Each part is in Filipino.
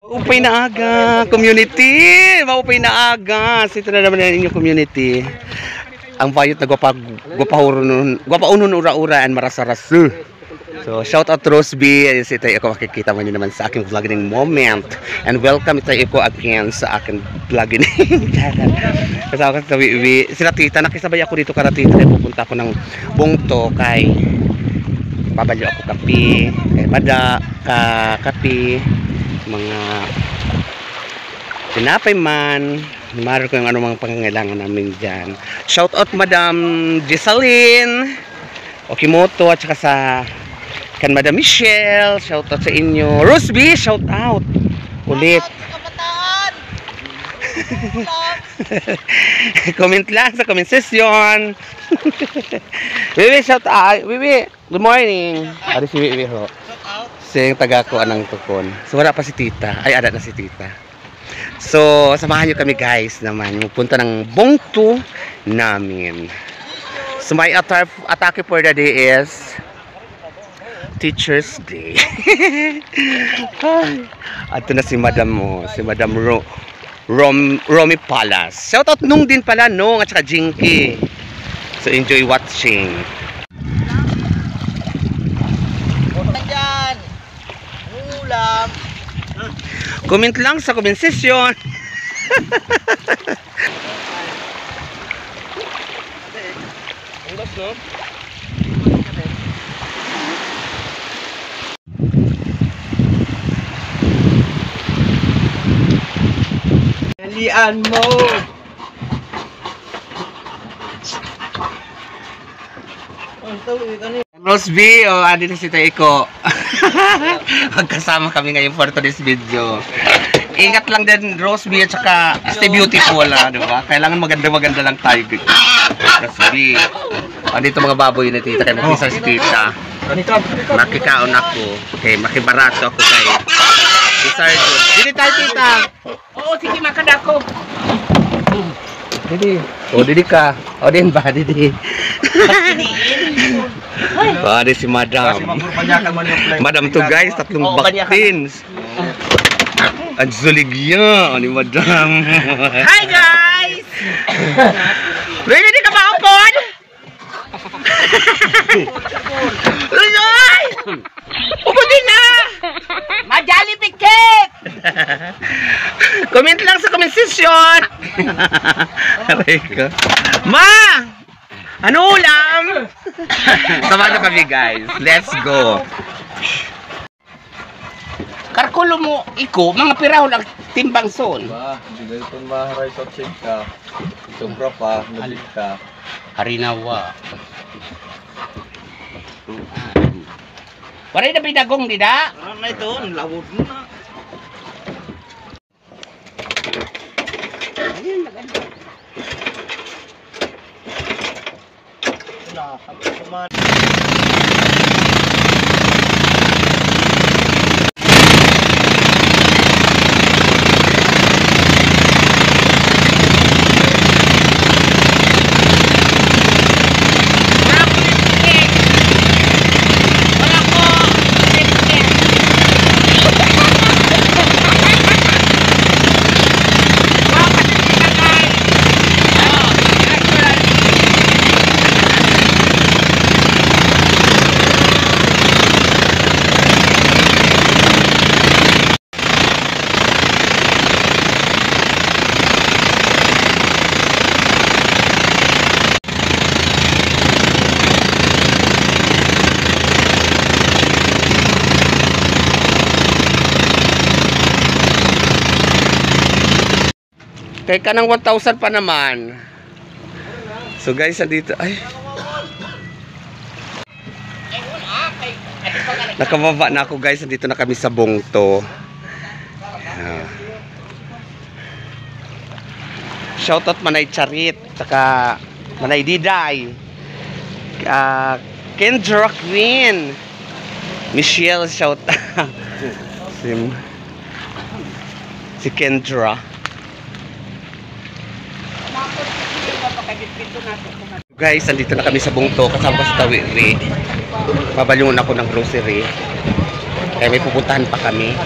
Maupay na aga, community! Maupay na aga! So ito na naman ang inyong community. Ang bayot na gwapaunon ura-uraan marasaras. So shout out Rose B. Ito ako makikita mo naman sa aking vlogging moment. And welcome ito ako again sa aking vlogging. Kasama ko sila tita, nakisabay ako dito karatita. Pupunta ako ng Bungto kay pabalyo ako kape, kay Bada, kape, mga tinapay man, maro ko yung anumang pangangailangan namin dyan. Shout out Madam Jessalyn Okimoto at saka sa kan Madam Michelle, shout out sa inyo. Rose B, shout out ulit. Comment lang sa comment session. Wiwi, shout out. Wiwi, good morning. Ari si Wiwi ho. Sing taga ko anang tukon. So wala pa si tita. Ay ada na si tita. So samahan niyo kami guys naman. Punta ng Bungto namin. So my atake for the day is Teacher's Day. Ato na si Madam mo, si Madam Romy Palace. Shout out nung din pala nung at saka Jinky. So enjoy watching. Ulam. Comment lang sa comment section. Dalian mo. Rose B, dito si Taiko. Magkasama kami ngayon for today's video. Ingat lang din Rose B at saka stay beautiful, diba? Kailangan maganda-maganda lang tayo. Rose B. Dito mga baboy na tita, kaya makisa si tita. Makikaon ako. Okay, makibarato ako kay Isardo. Dili tayo tita. Oo, sige makadako. Didi. O, didi ka. O, din ba? Didi. Di si Madam. Madam to guys, tatlong baktins. Ang zuligya ni Madam. Hi guys! Ready di ka ba upon? Luloy! Upon na! Majali pikit! Comment lang sa comment section. Ma! Ano ulam? Samahan na kami guys. Let's go. Karkulo mo iko, mga piraho lang timbang son. Hindi ito maharay sa tsika. Sobra pa, nabit ka. Harinawa. Waray na pinagong dida? May ito, lawod mo na. Ayun, maganda. Kaya ka ng 1,000 pa naman. So guys, andito. Ay. Nakababa na ako guys. Andito na kami sa Bungto. Shoutout Manay Charit. Saka Manay Diday. Kendra Queen. Michelle shoutout. Si Kendra. Guys, andito na kami sa Bungto. Kasama ko sa Tawiwi. Pabalungan ako ng grocery. Kaya may pupuntahan pa kami.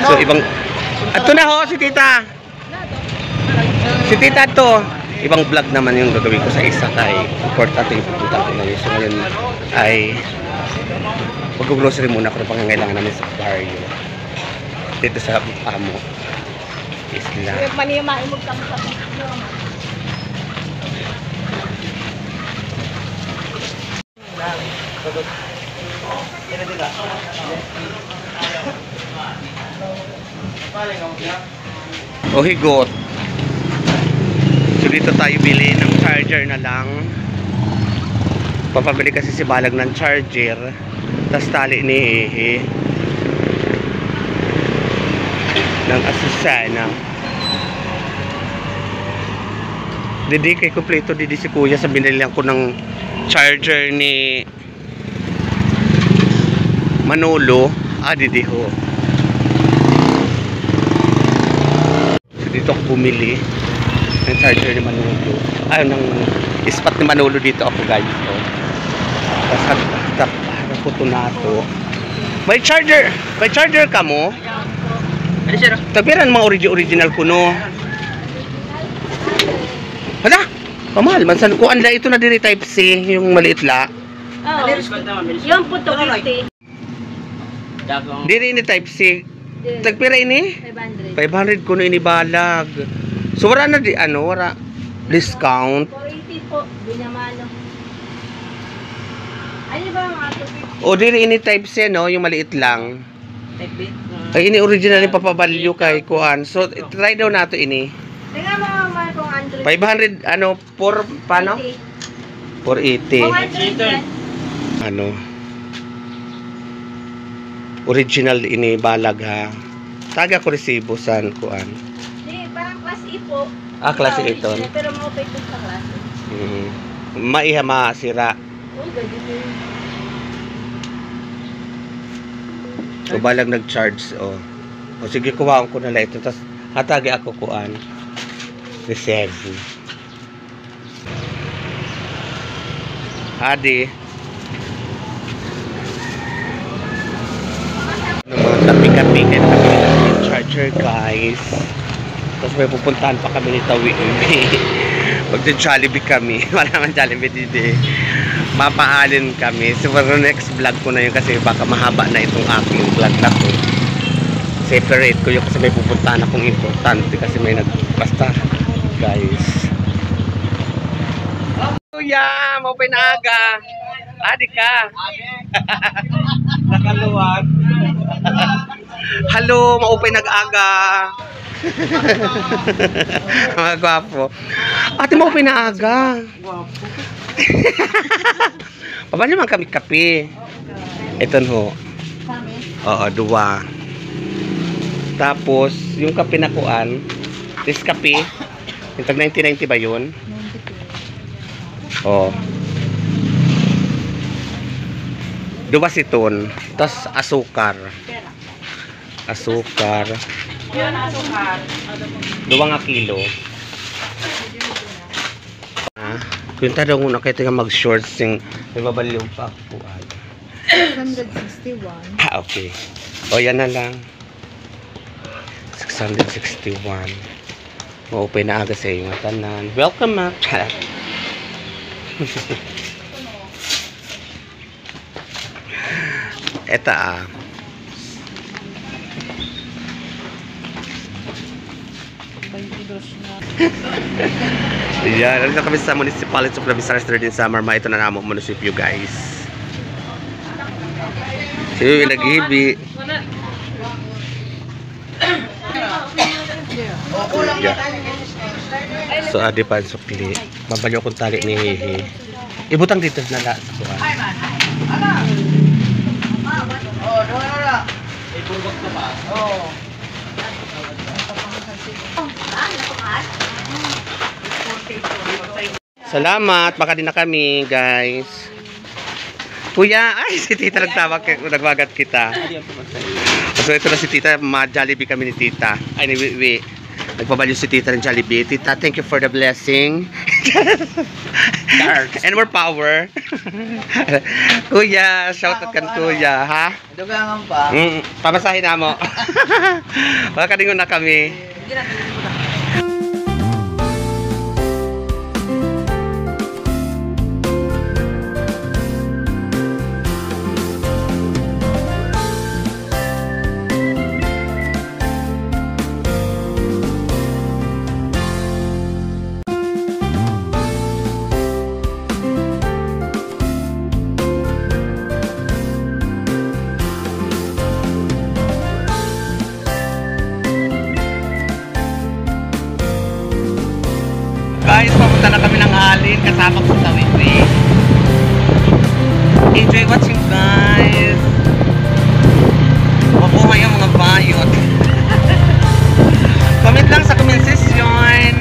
So ibang Ato na ho, si tita. Si tita to. Ibang vlog naman yung gagawin ko sa isa kay importante yung pupunta ko ngayon. So ngayon ay mag-grocery muna ako ng pangangailangan namin sa barrio. Dito sa Amo. Isla. O higot. So dito tayo bili ng charger na lang. Papabili kasi si Balag ng charger. Tas tali ni Hehe ng Asusana. Didi kay kompleto didi si Kuya sa binilihan ko ng charger ni Manolo. Didi ho. So dito ako bumili ng charger ni Manolo. Ng spot ni Manolo dito ako guys. Tapos harap ko na to. May charger ka mo? Tabiran mga original ko no. Hala, pamahal man san ko anda ito na diri type C yung maliit la. Yung puto 50. Diri ni type C. Tagpira ini? 500. 500 kuno ini balag. So wala na di wala discount. 480 po, binamano. Ano ba ang ato? O diri ini type C no, yung maliit lang. Type B? Ay ini original yung papabalyo kay kuan. So try daw nato ini. Tingnan mo naman kung 100. 500 for paano? 480. 400. Original ini balag ha. Taga ko resibo san kuan. Di, parang class E po. Klase ito. Pero mo pa ito sa klase. Maiha masira. Oh, ganito yun. So balag nag-charge o sige kuhaan ko na lang ito tas hatagi ako kuan. Reserve. Adi. Mga kapi-kapi kaya nakabili na yung charger guys. Tapos may pupuntahan pa kami ni Tawi. Magja-Jollibee kami. Wala naman Jollibee dito. Mapaalin kami. So next vlog ko na yun kasi baka mahaba na itong aking vlog na ko. Separate ko yun kasi may pupuntahan akong importante kasi may basta guys. Kuya, maupay na aga. Adi ka. Nakaluwag. Hello, maupay nag-aga. Mga gwapo. Ate, maupay na aga. Gwapo. Pabali naman kami kape. Ito ho. Oo, 2. Tapos, yung kape na kuan, this kape, yung tag 1990 ba yun? 92. Oo. 2 siton. Tapos, asukar. Asukar. 2 nga kilo. Kung daw muna kayo nga mag-shorts yung nababaliw pa po. 661. Okay. O, yan na lang. 661. Ma-open na aga sa iyo nga tanan. Welcome, ma. Eta Yan, nandito kami sa Municipality of Labisares din sa Marma. Ito na namo munisipyo guys. Sige, nag-ibi. Yeah. So, adi pa ang sukli. Mabalyo kong tali ni Hehe. Ibutang dito na la sa kuha. Salamat, baka din na kami, guys. Kuya, ay si Tita nagwagat kita. So ito na si Tita, ma-Jollibee kami ni Tita. Ay ni Wiwi. Nagpabalyo si Tita ng Jollibee. Tita, thank you for the blessing. And more power. Kuya, shout out kan kuya, ha? Dugangan pa. Pamasahin na mo. Baka kaningon na kami. Guys, papunta na kami ng Alin, kasama ko sa Witri. Enjoy watching, guys. Mabuhay ang mga bayot. Comment lang sa comment section.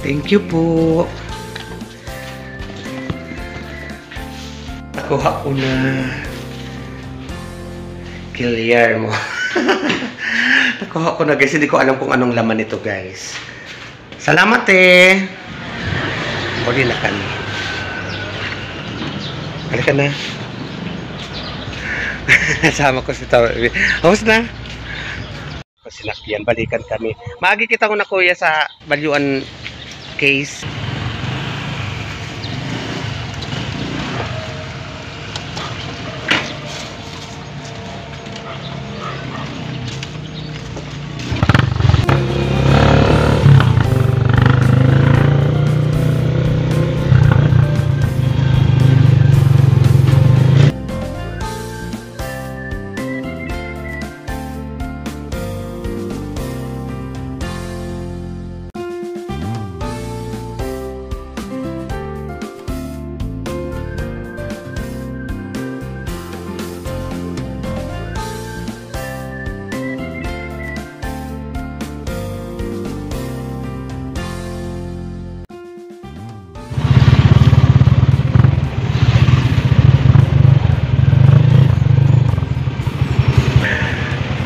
Thank you po. Nakuha ko na. Clear mo. Nakuha ko na guys. Hindi ko alam kung anong laman nito guys. Salamat eh. Uli na kami. Halika na. Sama ko si Tawag. How's na? Sinakyan, balikan kami. Maagi kita ko na kuya sa Balyuan case.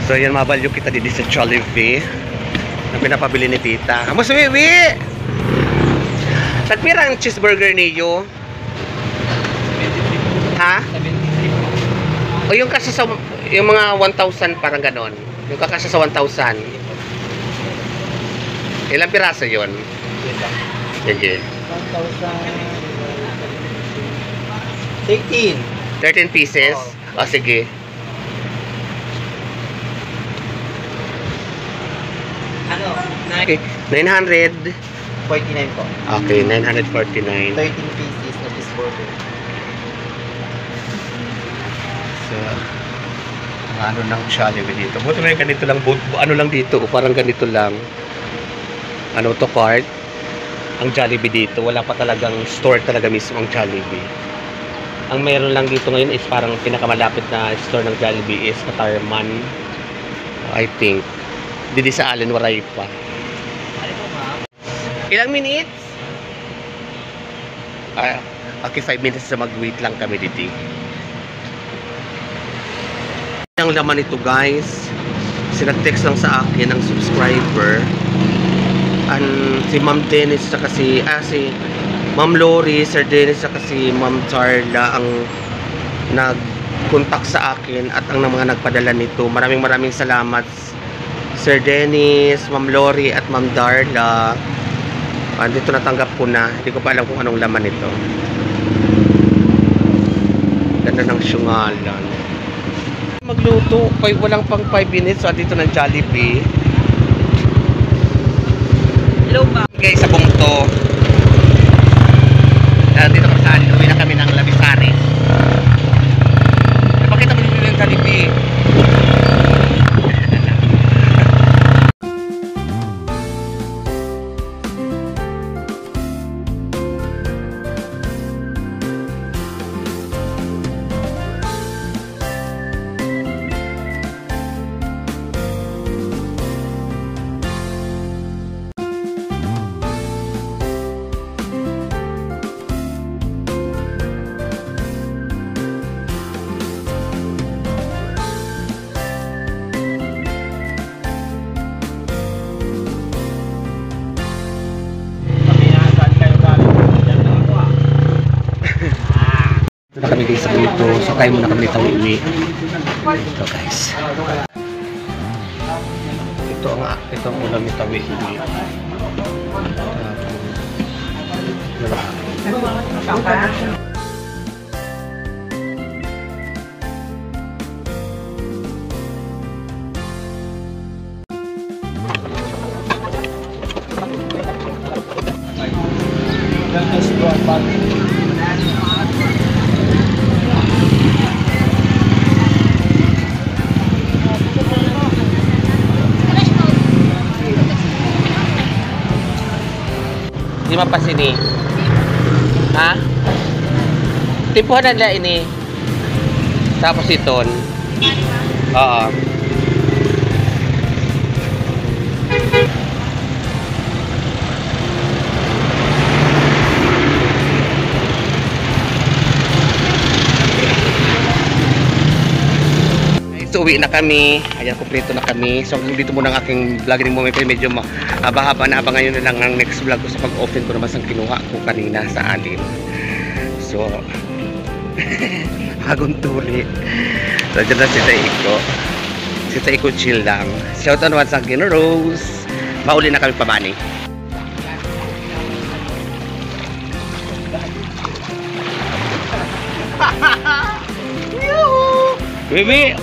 So yan, mabalyo kita dito sa Jollibee na pinapabili ni tita. Kamusta Wiwi? Nagpira ang cheeseburger niyo? Ha? 73. O yung kasi sa yung mga 1,000 parang ganon. Yung kakasa sa 1,000. Ilang piraso yun? Sige. 1,000. 13 pieces? O sige. Ano? Okay, 900. 49 po. Okay, 949. 13 pieces na cheeseburger. So, ano ng Jollibee dito? Buto na yung ganito lang, ano lang dito, parang ganito lang. Ano to, cart? Ang Jollibee dito, wala pa talagang store talaga mismo ang Jollibee. Ang meron lang dito ngayon is parang pinakamalapit na store ng Jollibee is Katarman. I think. Didi sa Allen, waray pa. Ilang minutes? Okay, 5 minutes na mag-wait lang kami dito. Ang laman nito guys, sinag-text lang sa akin ng subscriber. Si Ma'am Dennis saka si Ma'am Lori, Sir Dennis saka si Ma'am Charla ang nag-contact sa akin at ang mga nagpadala nito. Maraming salamat Sir Dennis, Ma'am Lori at Ma'am Darla. Dito natanggap ko na. Hindi ko pa alam kung anong laman nito. Ganda ng syungalan. Magluto, walang pang 5 minutes. So, dito ng Jollibee. Hello ba? Guys, sa Bungto. Dito kami sa atin. Uwi na kami ng Labisari. Pakita mo dito yung Jollibee. Ito na kami guys sa ganito. So kaya muna kami nitang uwi. Ito guys. Ito ang ulam nitang uwi. Di mapas ini. Ha? Timpuhan na nila ini. Tapos iton. Oo. uwi na kami. Ayan, kumpleto na kami. So dito muna ang aking vlogging moment. Medyo mahaba na. Abangan nyo na lang ang next vlog ko sa pag-open ko naman ang kinuha ko kanina sa alin. So bagong tuli. So dyan na si Taiko. Si Taiko chill lang. Shout out naman sa akin, Rose. Mauli na kami pamani. Bibi!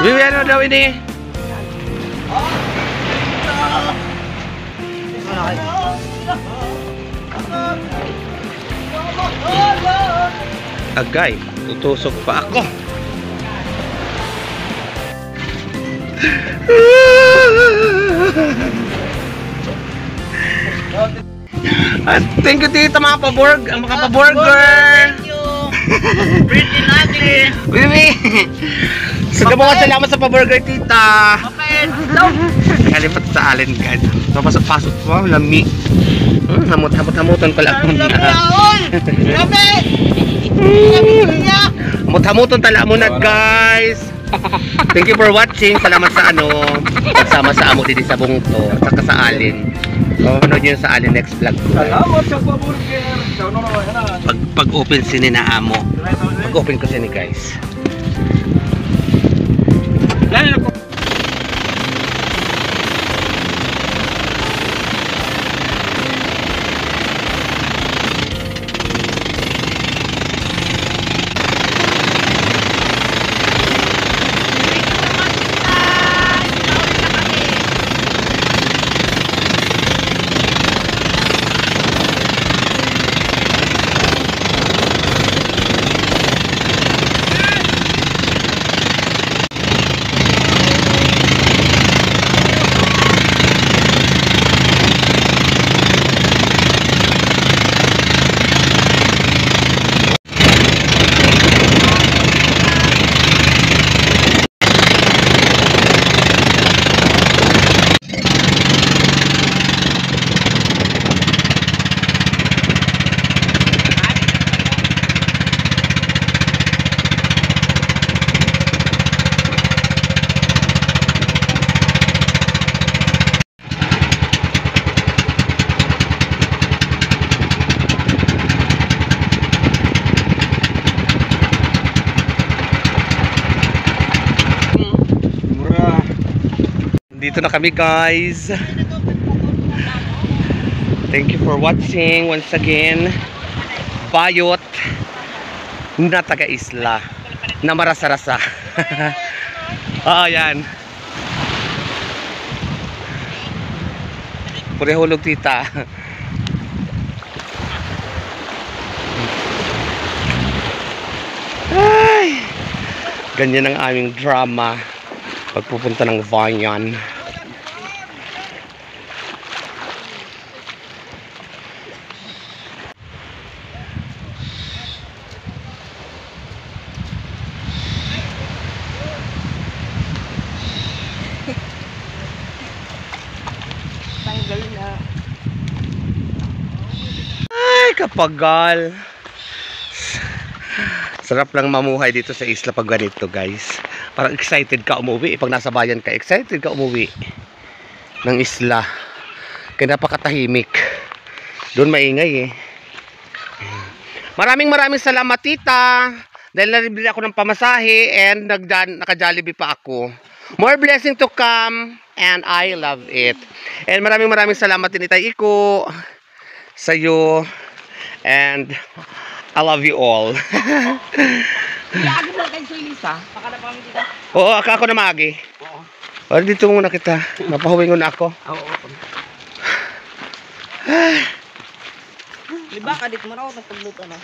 Bibi, ano daw ini? Agay, tutusok pa ako. Thank you tita mga paborg, ang mga paborger. Thank you. Pretty lovely. Bibi. Salamat sa paborger tita. Okay. Kalipat sa alin guys. Papasok-pasok po, lami. Hamot-hamutan ko lang. Grabe. Hamot-hamutan tala mo na guys. Thank you for watching. Salamat sa pagsama sa amo dito sa bungto at saka sa alin. Ano nyo sa alin next vlog. Salamat sa paburger. Pag-open sini na amo. Pag-open ko sini guys. Dito na kami guys. Thank you for watching once again. Bayot na taga-isla na marasa-rasa. Yan. Purehulog tita. Ay, ganyan ang aming drama pagpupunta ng Vian. Tanggal na. Ay, kapagal. Sarap lang mamuhay dito sa isla pag ganito guys. Parang excited ka umuwi. Pag nasa bayan ka, excited ka umuwi ng isla. Kaya napakatahimik. Doon maingay eh. Maraming salamat tita. Dahil naribili ako ng pamasahe and naka-Jollibee pa ako. More blessing to come and I love it. And maraming salamat din Tita Iko sa'yo and I love you all. Lagi mo kayo sa Lisa. Baka na pamit dito. Oo, ako na magi. Oo. Dito muna kita. Mapahuwing na ako. Oo. Diba, kadit mo na ako, nagpagluto na.